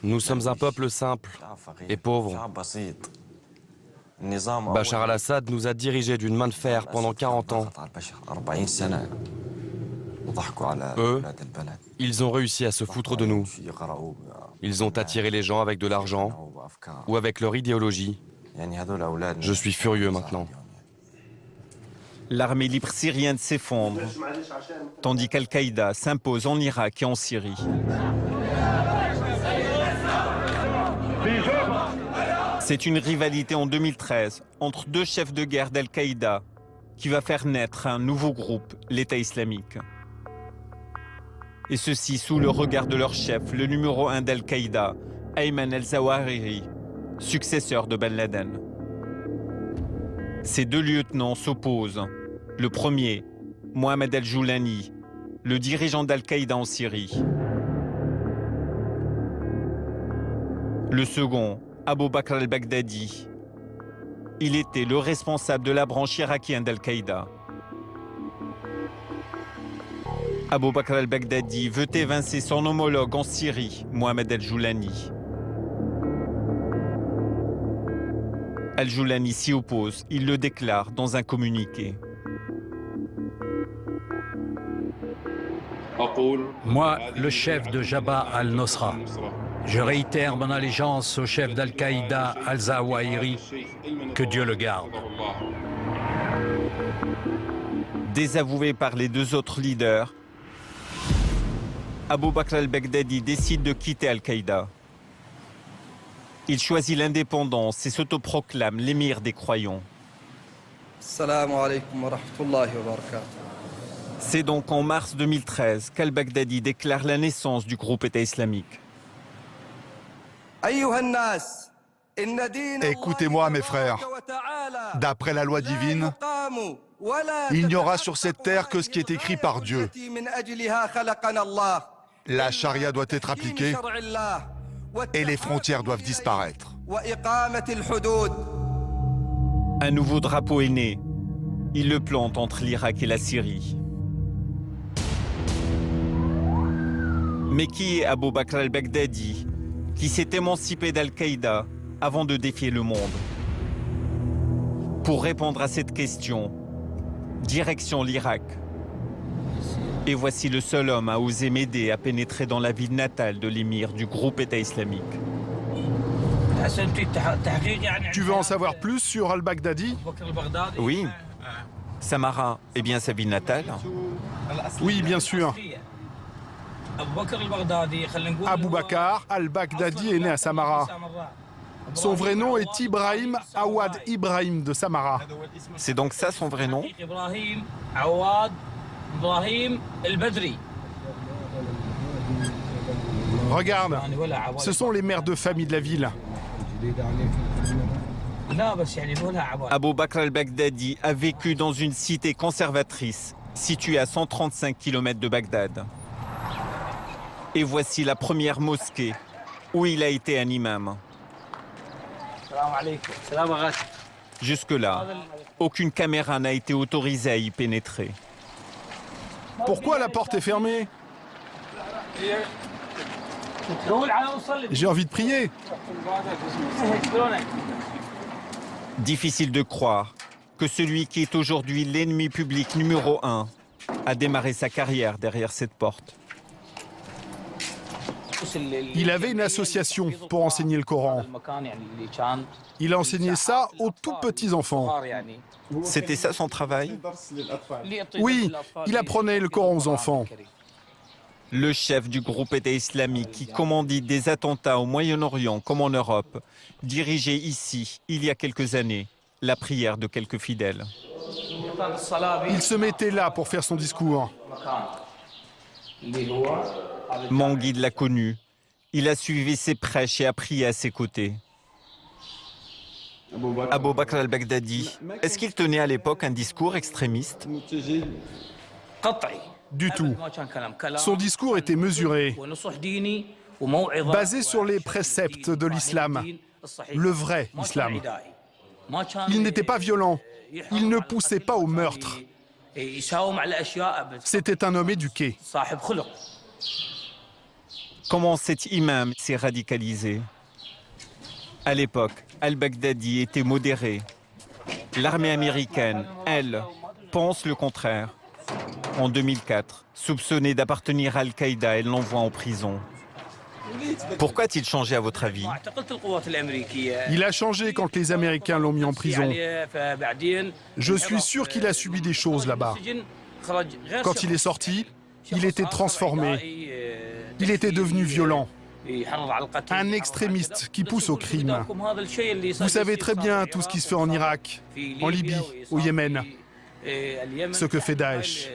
Nous sommes un peuple simple et pauvre. Bachar al-Assad nous a dirigés d'une main de fer pendant 40 ans. Eux, ils ont réussi à se foutre de nous. Ils ont attiré les gens avec de l'argent ou avec leur idéologie. Je suis furieux maintenant. L'armée libre syrienne s'effondre, tandis qu'Al-Qaïda s'impose en Irak et en Syrie. C'est une rivalité en 2013 entre deux chefs de guerre d'Al-Qaïda qui va faire naître un nouveau groupe, l'État islamique. Et ceci sous le regard de leur chef, le numéro 1 d'Al-Qaïda, Ayman al-Zawahiri, successeur de Ben Laden. Ces deux lieutenants s'opposent. Le premier, Mohamed al-Joulani, le dirigeant d'Al-Qaïda en Syrie. Le second, Abu Bakr al-Baghdadi. Il était le responsable de la branche irakienne d'Al-Qaïda. Abu Bakr al-Baghdadi veut évincer son homologue en Syrie, Mohamed al-Joulani. Al-Joulani s'y oppose, il le déclare dans un communiqué. Moi, le chef de Jabhat al-Nusra, je réitère mon allégeance au chef d'Al-Qaïda, al-Zawahiri, que Dieu le garde. Désavoué par les deux autres leaders, Abu Bakr al-Baghdadi décide de quitter Al-Qaïda. Il choisit l'indépendance et s'autoproclame l'émir des croyants. C'est donc en mars 2013 qu'al-Baghdadi déclare la naissance du groupe État islamique. Écoutez-moi, mes frères. D'après la loi divine, il n'y aura sur cette terre que ce qui est écrit par Dieu. La charia doit être appliquée et les frontières doivent disparaître. Un nouveau drapeau est né. Il le plante entre l'Irak et la Syrie. Mais qui est Abu Bakr al-Baghdadi, qui s'est émancipé d'Al-Qaïda avant de défier le monde? Pour répondre à cette question, direction l'Irak. Et voici le seul homme à oser m'aider à pénétrer dans la ville natale de l'émir du groupe État islamique. Tu veux en savoir plus sur al-Baghdadi? Oui. Samara est bien sa ville natale? Oui, bien sûr. Abu Bakr al-Baghdadi est né à Samara. Son vrai nom est Ibrahim Awad Ibrahim de Samara. C'est donc ça son vrai nom? Regarde, ce sont les mères de famille de la ville. Abu Bakr al-Baghdadi a vécu dans une cité conservatrice située à 135 km de Bagdad. Et voici la première mosquée où il a été un imam. Jusque-là, aucune caméra n'a été autorisée à y pénétrer. Pourquoi la porte est fermée? J'ai envie de prier. Difficile de croire que celui qui est aujourd'hui l'ennemi public numéro 1 a démarré sa carrière derrière cette porte. Il avait une association pour enseigner le Coran. Il a enseigné ça aux tout petits enfants. C'était ça son travail? Oui, il apprenait le Coran aux enfants. Le chef du groupe État islamique qui commandite des attentats au Moyen-Orient comme en Europe, dirigeait ici, il y a quelques années, la prière de quelques fidèles. Il se mettait là pour faire son discours. Mon guide l'a connu. Il a suivi ses prêches et a prié à ses côtés. Abu Bakr al-Baghdadi, est-ce qu'il tenait à l'époque un discours extrémiste? Du tout. Son discours était mesuré, basé sur les préceptes de l'islam, le vrai islam. Il n'était pas violent, il ne poussait pas au meurtre. C'était un homme éduqué. Comment cet imam s'est radicalisé? À l'époque, al-Baghdadi était modéré. L'armée américaine, elle, pense le contraire. En 2004, soupçonné d'appartenir à Al-Qaïda, elle l'envoie en prison. Pourquoi a-t-il changé à votre avis? Il a changé quand les Américains l'ont mis en prison. Je suis sûr qu'il a subi des choses là-bas. Quand il est sorti, il était transformé. Il était devenu violent. Un extrémiste qui pousse au crime. Vous savez très bien tout ce qui se fait en Irak, en Libye, au Yémen. Ce que fait Daesh.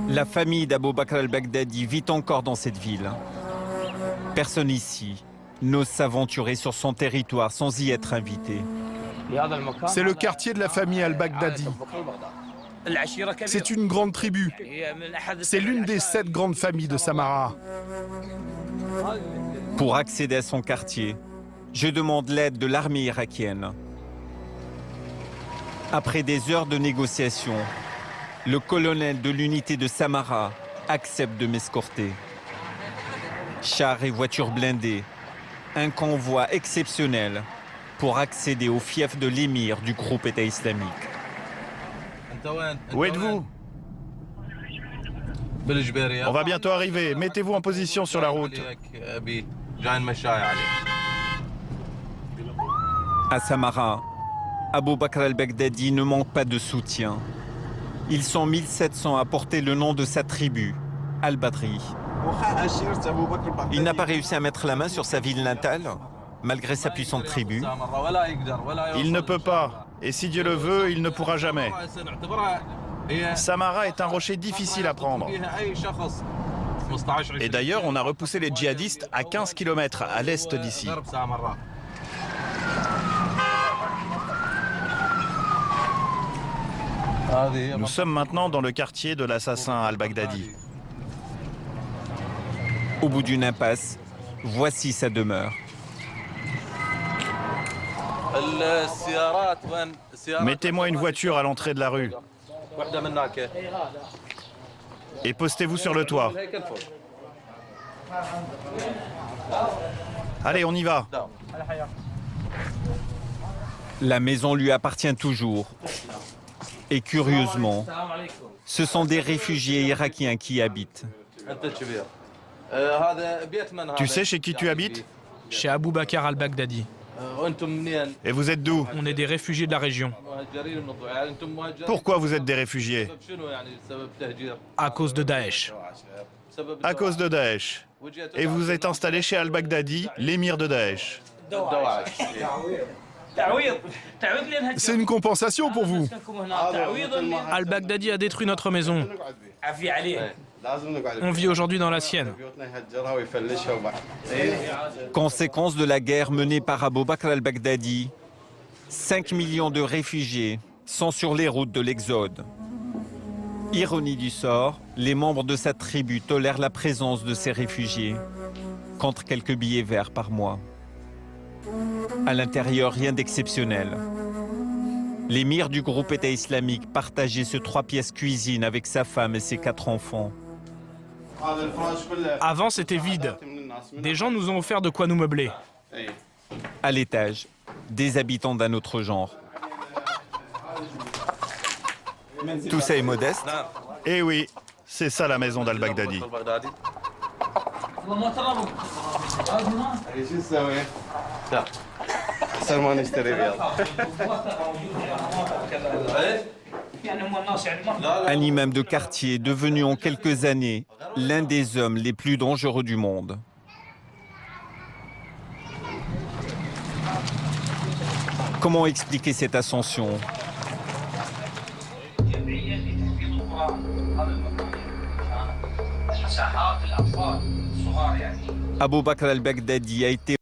La famille d'Abou Bakr al-Baghdadi vit encore dans cette ville. Personne ici n'ose s'aventurer sur son territoire sans y être invité. C'est le quartier de la famille al-Baghdadi. C'est une grande tribu. C'est l'une des 7 grandes familles de Samarra. Pour accéder à son quartier, je demande l'aide de l'armée irakienne. Après des heures de négociations, le colonel de l'unité de Samarra accepte de m'escorter. Chars et voitures blindées, un convoi exceptionnel pour accéder au fief de l'émir du groupe État islamique. Où êtes-vous? On va bientôt arriver. Mettez-vous en position sur la route. À Samarra, Abou Bakr al-Baghdadi ne manque pas de soutien. Ils sont 1700 à porter le nom de sa tribu, Al-Badri. Il n'a pas réussi à mettre la main sur sa ville natale, malgré sa puissante tribu. Il ne peut pas. Et si Dieu le veut, il ne pourra jamais. Samarra est un rocher difficile à prendre. Et d'ailleurs, on a repoussé les djihadistes à 15 km à l'est d'ici. Nous sommes maintenant dans le quartier de l'assassin al-Baghdadi. Au bout d'une impasse, voici sa demeure. Mettez-moi une voiture à l'entrée de la rue. Et postez-vous sur le toit. Allez, on y va. La maison lui appartient toujours. Et curieusement, ce sont des réfugiés irakiens qui y habitent. Tu sais chez qui tu habites? Chez Abou Bakr al-Baghdadi. Et vous êtes d'où? On est des réfugiés de la région. Pourquoi vous êtes des réfugiés? À cause de Daesh. À cause de Daesh. Et vous êtes installé chez al-Baghdadi, l'émir de Daesh. C'est une compensation pour vous. Al-Baghdadi a détruit notre maison. On vit aujourd'hui dans la sienne. Conséquence de la guerre menée par Abou Bakr al-Baghdadi, 5 millions de réfugiés sont sur les routes de l'exode. Ironie du sort, les membres de sa tribu tolèrent la présence de ces réfugiés, contre quelques billets verts par mois. À l'intérieur, rien d'exceptionnel. L'émir du groupe État islamique partageait ce 3 pièces cuisine avec sa femme et ses 4 enfants. Avant, c'était vide. Des gens nous ont offert de quoi nous meubler. À l'étage, des habitants d'un autre genre. Tout ça est modeste. Eh oui, c'est ça la maison d'al-Baghdadi. Un imam de quartier devenu en quelques années l'un des hommes les plus dangereux du monde. Comment expliquer cette ascension? Abou Bakr al-Baghdadi a été